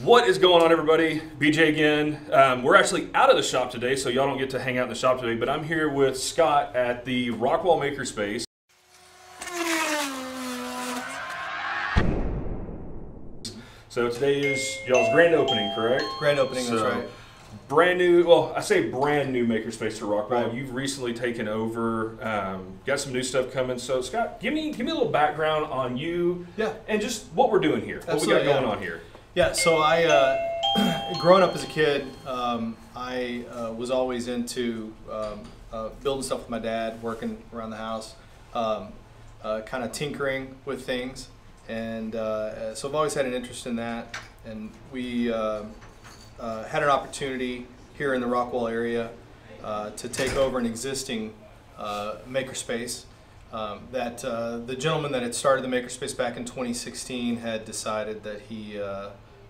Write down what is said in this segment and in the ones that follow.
What is going on, everybody? BJ again. We're actually out of the shop today, so y'all don't get to hang out in the shop today, but I'm here with Scott at the Rockwall Makerspace. So today is y'all's grand opening, correct? Grand opening, that's right. Brand new, well, I say brand new makerspace to Rockwall. Right. You've recently taken over, got some new stuff coming. So Scott, give me a little background on you, and just what we're doing here, what we got going on here. Yeah, so I, growing up as a kid, I was always into building stuff with my dad, working around the house, kind of tinkering with things, and so I've always had an interest in that. And we had an opportunity here in the Rockwall area to take over an existing makerspace that the gentleman that had started the makerspace back in 2016 had decided that he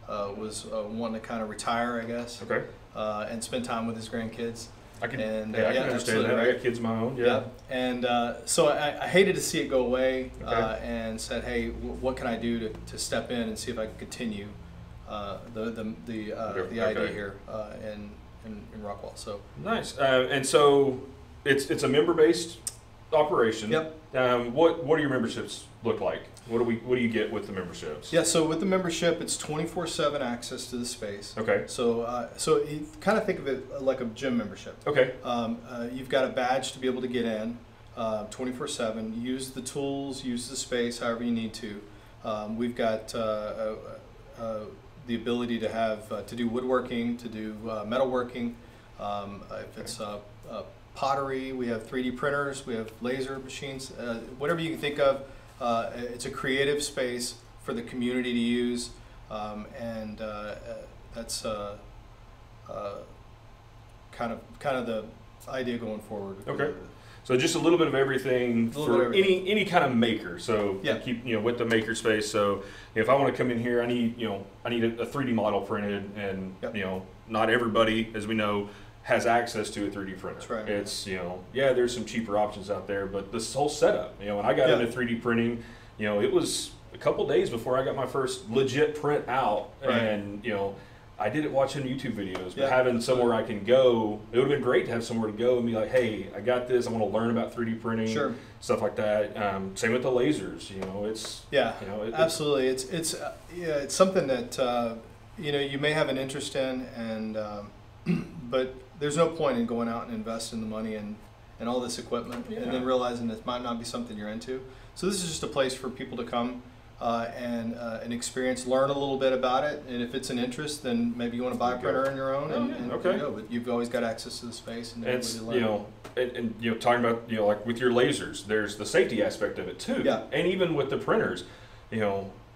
was wanting to kind of retire, I guess, and spend time with his grandkids. I can understand that. Right? I got kids of my own. Yeah. And so I hated to see it go away, and said, hey, what can I do to step in and see if I can continue the idea here in Rockwall. So nice. And so it's a member-based operation. Yep. What do your memberships look like? What do you get with the memberships? Yeah, so with the membership, it's 24/7 access to the space. Okay. So you kind of think of it like a gym membership. Okay. You've got a badge to be able to get in 24/7. Use the tools, use the space however you need to. We've got the ability to have to do woodworking, to do metalworking. If it's pottery, we have 3D printers, we have laser machines, whatever you can think of. It's a creative space for the community to use, and that's kind of the idea going forward. Okay. So just a little bit of everything for any kind of maker. So keep with the makerspace. So if I want to come in here, I need a 3D model printed, and not everybody, as we know, has access to a 3D printer. That's right. It's there's some cheaper options out there, but this whole setup, when I got into 3D printing, it was a couple days before I got my first legit print out, and I did it watching YouTube videos, but having somewhere I can go, it would have been great to have somewhere to go and be like, hey, I got this, I want to learn about 3D printing, stuff like that. Same with the lasers, absolutely. It's something that you may have an interest in, and but there's no point in going out and investing the money and all this equipment and then realizing it might not be something you're into. So this is just a place for people to come and experience, learn a little bit about it, and if it's an interest, then maybe you want to buy a printer on your own. But you've always got access to the space. And it's talking about like with your lasers, there's the safety aspect of it too. Yeah. And even with the printers,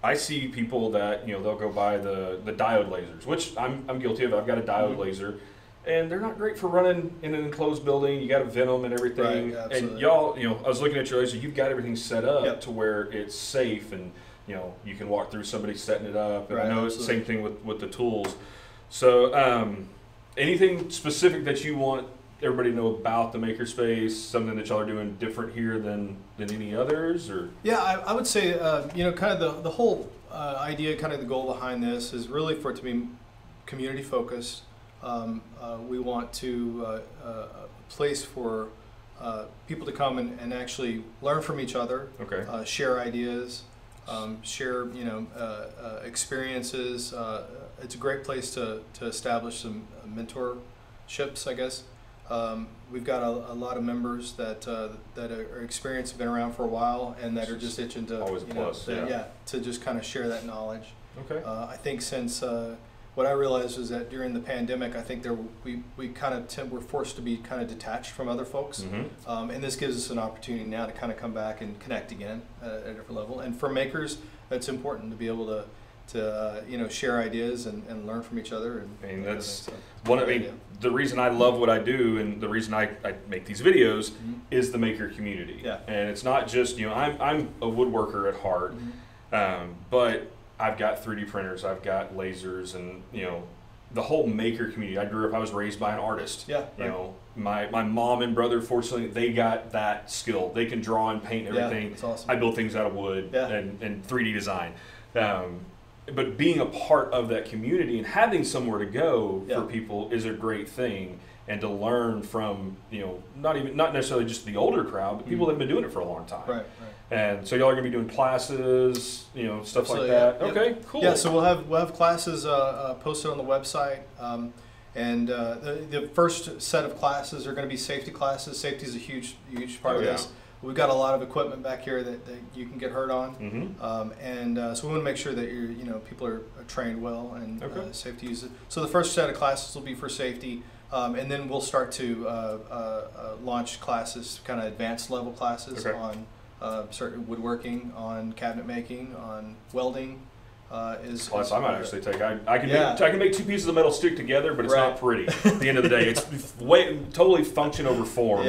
I see people that they'll go buy the diode lasers, which I'm guilty of. I've got a diode laser, and they're not great for running in an enclosed building. You got to vent them and everything. Right, and y'all, I was looking at your laser. You've got everything set up to where it's safe, and you can walk through somebody setting it up. And I know it's the same thing with the tools. So anything specific that you want everybody to know about the makerspace, something that y'all are doing different here than any others, or? Yeah, I would say kind of the whole idea, kind of the goal behind this is really for it to be community focused. We want to a place for people to come and actually learn from each other, share ideas, share experiences. It's a great place to establish some mentorships, I guess. We've got a lot of members that are experienced, have been around for a while, and that are just itching to to just kind of share that knowledge. Okay. I think since what I realized was that during the pandemic, I think we kind of were forced to be kind of detached from other folks, and this gives us an opportunity now to kind of come back and connect again at a different level. And for makers, it's important to be able to share ideas and learn from each other. And that's the reason I love what I do, and the reason I make these videos is the maker community. Yeah. And it's not just I'm a woodworker at heart, but I've got 3D printers, I've got lasers, and the whole maker community. I was raised by an artist. Yeah. My mom and brother, fortunately, they got that skill. They can draw and paint and everything. That's awesome. I build things out of wood and 3D design. but being a part of that community and having somewhere to go Yeah. for people is a great thing. And to learn from, not necessarily just the older crowd, but people that have been doing it for a long time. Right. And so y'all are gonna be doing classes, stuff Absolutely, like that. yeah. Okay, cool. Yeah, so we'll have classes posted on the website, and the first set of classes are going to be safety classes. Safety is a huge part of this. We've got a lot of equipment back here that you can get hurt on, so we want to make sure that people are trained well and safe to use it. So the first set of classes will be for safety. And then we'll start to launch classes, kind of advanced level classes on certain woodworking, on cabinet making, on welding. Class I might actually take. I can make two pieces of metal stick together, but it's not pretty. At the end of the day, it's totally function over form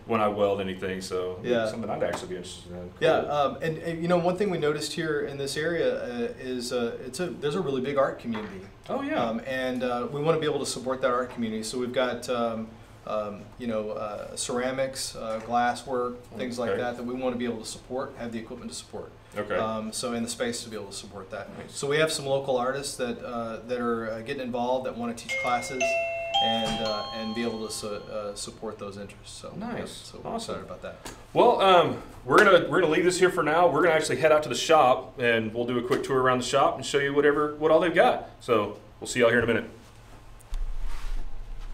when I weld anything. So something I'd actually be interested in. Cool. Yeah, and one thing we noticed here in this area is there's a really big art community. Oh yeah. And we want to be able to support that art community. So we've got ceramics, glass work, things like that we want to be able to support, have the equipment to support. Okay. So in the space to be able to support that. So we have some local artists that are getting involved, that want to teach classes and be able to support those interests. So nice. So we're excited about that. Well, we're gonna leave this here for now. We're gonna actually head out to the shop and we'll do a quick tour around the shop and show you what all they've got. So we'll see y'all here in a minute.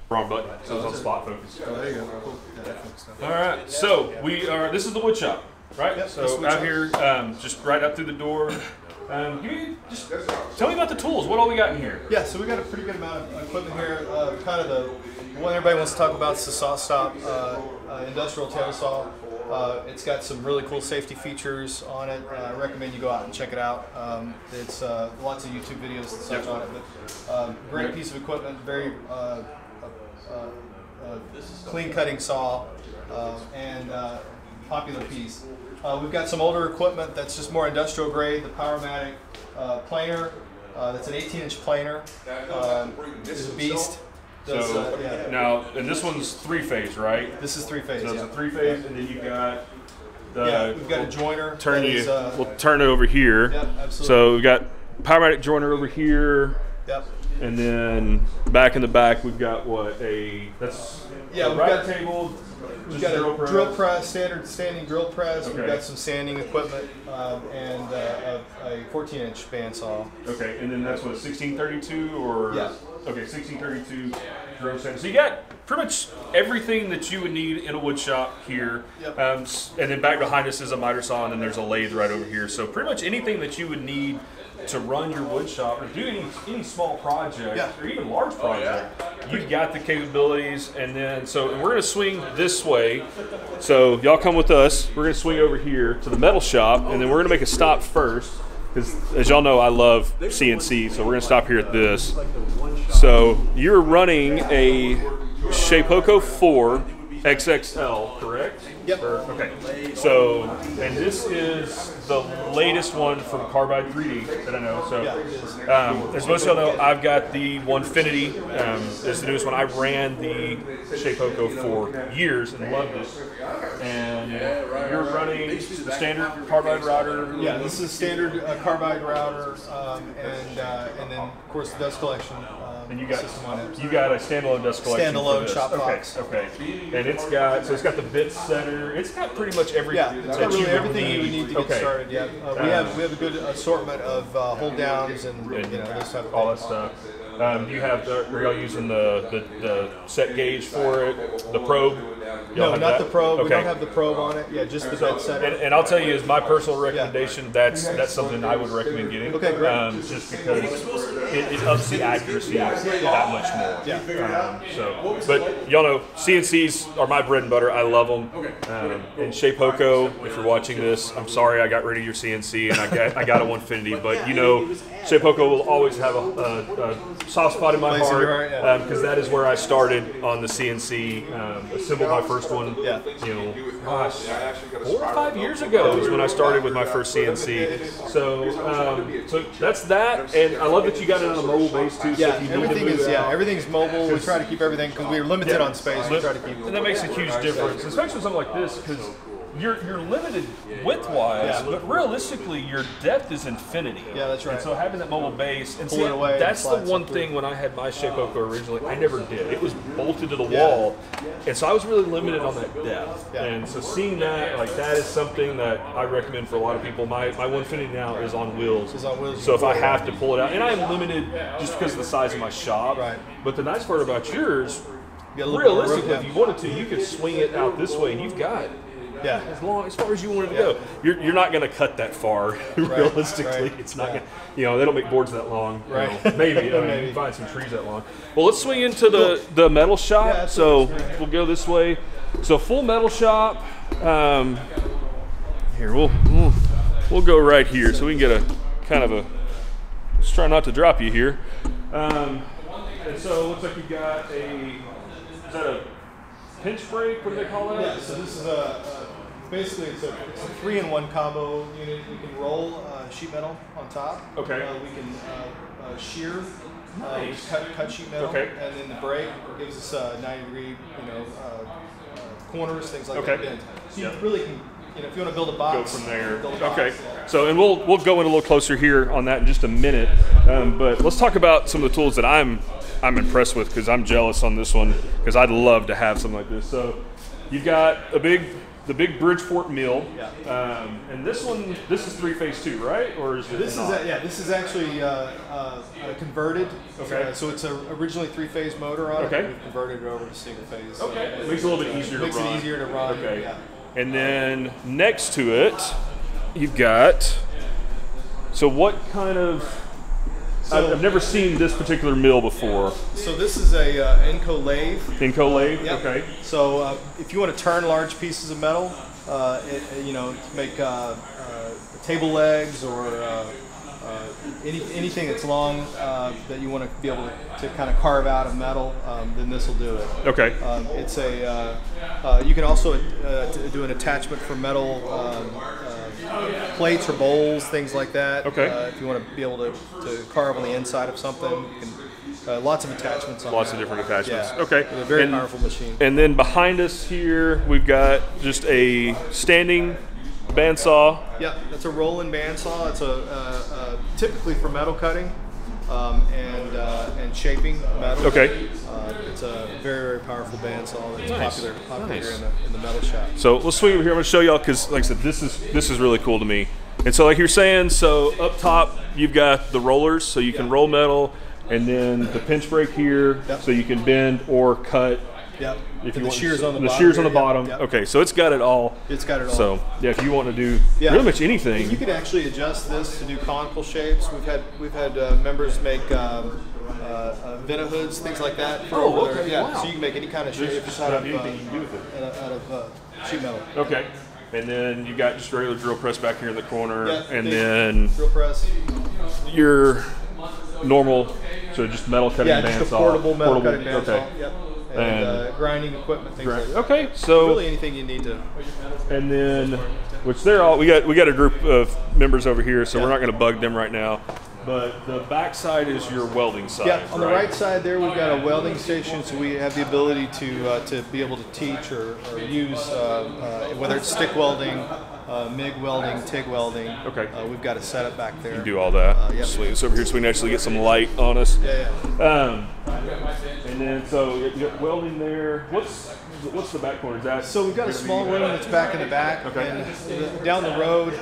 Wrong button. So it's on spot focus. Oh, there you go. Cool. All right. So this is the wood shop, right? Yep, so out here, just right up through the door. Just tell me about the tools. What all we got in here? Yeah, so we got a pretty good amount of equipment here. Kind of the one everybody wants to talk about is the saw stop industrial tail saw. It's got some really cool safety features on it. I recommend you go out and check it out. It's lots of YouTube videos and such on it. But great piece of equipment, very clean cutting saw, and popular piece. We've got some older equipment that's just more industrial grade. The Powermatic planer, that's an 18-inch planer. It's a beast. Now, and this one's 3-phase, right? This is 3-phase. So it's a 3-phase, and then you've got we've got a joiner. We'll turn it over here. Yep, absolutely. So we've got Powermatic joiner over here. Yep. And then back in the back, we've got we've got table. We've got a drill press, standard standing drill press. Okay. We've got some sanding equipment and a 14-inch bandsaw. Okay, and then that's what, 1632 or? Yeah. Okay, 1632 drill sander. So you got pretty much everything that you would need in a wood shop here. Yep. And then back behind us is a miter saw, and then there's a lathe right over here. So pretty much anything that you would need to run your wood shop or do any small project or even large project, you've got the capabilities. And then we're going to swing this way. So y'all come with us. We're going to swing over here to the metal shop, and then we're going to make a stop first because, as y'all know, I love CNC. So we're going to stop here at this. So you're running a Shapeoko 4 XXL, correct? Yep. Okay. So, and this is the latest one from Carbide 3D that I know. So, as most of y'all know, I've got the Onefinity. This is the newest one. I ran the Shapeoko for years and loved it. And you're running the standard Carbide router. Yeah, this is standard Carbide router, and then of course the dust collection. And you got a standalone dust collection. Standalone shop box. Okay. And it's got the bit setter. It's got pretty much everything. Yeah, it's got really everything you would need to get started. Yeah, we have a good assortment of hold downs and this type of all that stuff. Are y'all using the set gauge for it? The probe? No, not the probe. Okay. We don't have the probe on it. Yeah, just the bit setter. And I'll tell you, as my personal recommendation, that's something I would recommend getting. Okay, great. Just because it ups the accuracy that much more. Yeah. But y'all know, CNCs are my bread and butter. I love them. And Shapeoko, if you're watching this, I'm sorry I got rid of your CNC and I got a Onefinity, but Shapeoko will always have a soft spot in my heart because that is where I started on the CNC. Assembled my first one, 4 or 5 years ago is when I started with my first CNC. So that's that, and I love that you got it on a mobile base too. Yeah, everything's mobile. We try to keep everything because we're limited on space. We try to keep, and that makes a huge difference, especially with something like this because you're limited width-wise, but realistically, your depth is infinity. Yeah, that's right. And so having that mobile base, and pull it away, that's the one thing when I had my Shapeoko originally, I never did. It was bolted to the wall, and so I was really limited on that depth. Yeah. And so seeing that, like that is something that I recommend for a lot of people. My 150 now is on wheels. So if I have to pull it out, and I am limited just because of the size of my shop. Right. But the nice part about yours, realistically, if you wanted to, you could swing it out this way, and you've got as far as you want it to go. You're not going to cut that far. Realistically, it's not going. They don't make boards that long. Right. Maybe you can find some trees that long. Well, let's swing into the metal shop. Yeah, so we'll go this way. So full metal shop. Here we'll go right here, so we can get a kind of a. Let's try not to drop you here. And so it looks like you got is that a pinch brake? What do they call that? Yeah, so this is basically it's a 3-in-1 combo unit. We can roll sheet metal on top. Okay. We can shear, Nice. cut sheet metal. Okay. And then the brake gives us 90-degree, corners, things like that. So you really can, if you want to build a box, go from there. build a box. Okay. So, and we'll go in a little closer here on that in just a minute. But let's talk about some of the tools that I'm impressed with, because I'm jealous on this one, because I'd love to have something like this. So you've got the big Bridgeport mill, and this is 3-phase too, right? Or is it this not? This is actually converted. Okay. So it's originally 3-phase motor on it. Okay. We've converted it over to single phase. Okay. It makes it a little bit easier to run. Makes it easier to run. Okay. Yeah. And then next to it, you've got. So what kind of? I've never seen this particular mill before. So this is a Inco lathe. Inco lathe. Yep. Okay. So if you want to turn large pieces of metal, to make table legs or anything that's long that you want to be able to kind of carve out of metal, then this will do it. Okay. It's you can also do an attachment for metal plates or bowls, things like that. Okay. If you want to be able to carve on the inside of something, you can, lots of attachments on Lots of different attachments. Yeah. Okay. It's a very powerful machine. And then behind us here, we've got just a standing bandsaw. Yeah, that's a rolling bandsaw. It's typically for metal cutting and shaping metal. Okay. It's a very, very powerful bandsaw that's Nice. popular Nice. here in the metal shop. So let's swing over here. I'm going to show y'all because, like I said, this is really cool to me. And so, like you're saying, so up top you've got the rollers, so you can roll metal, and then the pinch brake here, so you can bend or cut. Yep. If and you the shears on the the bottom. shears on the here, bottom. Yep. Okay, so it's got it all. It's got it all. So yeah, if you want to do pretty much anything, You can actually adjust this to do conical shapes. We've had members make Vena hoods, things like that. Okay. Yeah. Wow. So you can make any kind of shape Just out of anything you can do with it. out of sheet metal. Okay. And then you got just regular drill press back here in the corner, Yeah, and big then drill press. your normal, so just metal cutting Yeah, bandsaw. just a portable metal cutting bandsaw. Okay. Yep. And grinding equipment, things like that. Okay, so Really anything you need to. and then, which they're all we got a group of members over here, so we're not going to bug them right now. But the back side is your welding side. Yeah, on the right side there, we've got a welding station, so we have the ability to be able to teach or use whether it's stick welding, MIG welding, TIG welding. Okay. We've got a setup back there. You do all that. Yep. Swing this over here so we can actually get some light on us. Yeah. And then so you got welding there. What's the back corner? Is that So we've got a small room that's back in the back, Okay. and down the road,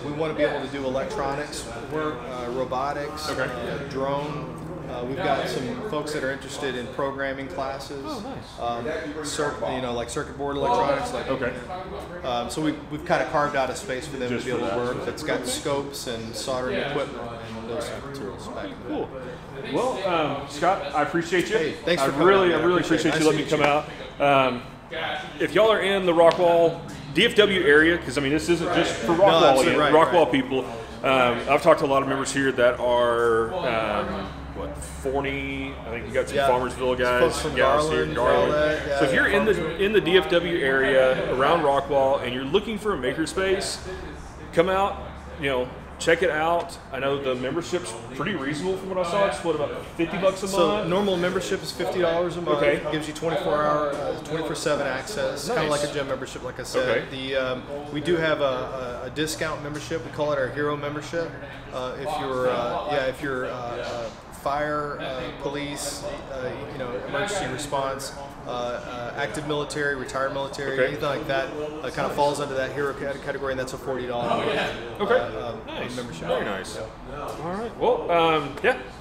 we want to be able to do electronics work, robotics, drone. We've got some folks that are interested in programming classes. Oh, nice. Like circuit board electronics. So we've kind of carved out a space for them Just to be able for to that. work. That's got scopes and soldering equipment and those type of tools back in the Cool. Well, Scott, I appreciate you. Hey, thanks for coming I out. really appreciate you letting me come out. If y'all are in the Rockwall, DFW area, because I mean this isn't just for Rockwall, absolutely, right, Rockwall right. people. I've talked to a lot of members here that are Forney. I think you got some Farmersville guys, folks from gals here, Garland, Garland. all that, yeah, So if you're yeah, in the DFW area around Rockwall and you're looking for a makerspace, come out. check it out. I know the membership's pretty reasonable from what I saw. It's what, about $50 a month? So normal membership is $50 a month. Okay. It gives you 24-hour, 24/7 access. Nice. Kind of like a gym membership, like I said. Okay. We do have a discount membership. We call it our Hero membership. If you're fire, police, emergency response, active military, retired military, Okay. anything like that, kind of falls under that hero category, and that's a $40 Nice. membership. Very nice. All right. Well,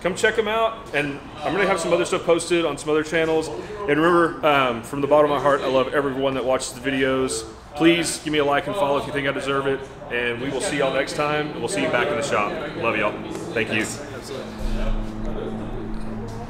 come check them out. And I'm going to have some other stuff posted on some other channels. And remember, from the bottom of my heart, I love everyone that watches the videos. Please give me a like and follow if you think I deserve it. And we will see y'all next time. We'll see you back in the shop. Love y'all. Thank you. Absolutely.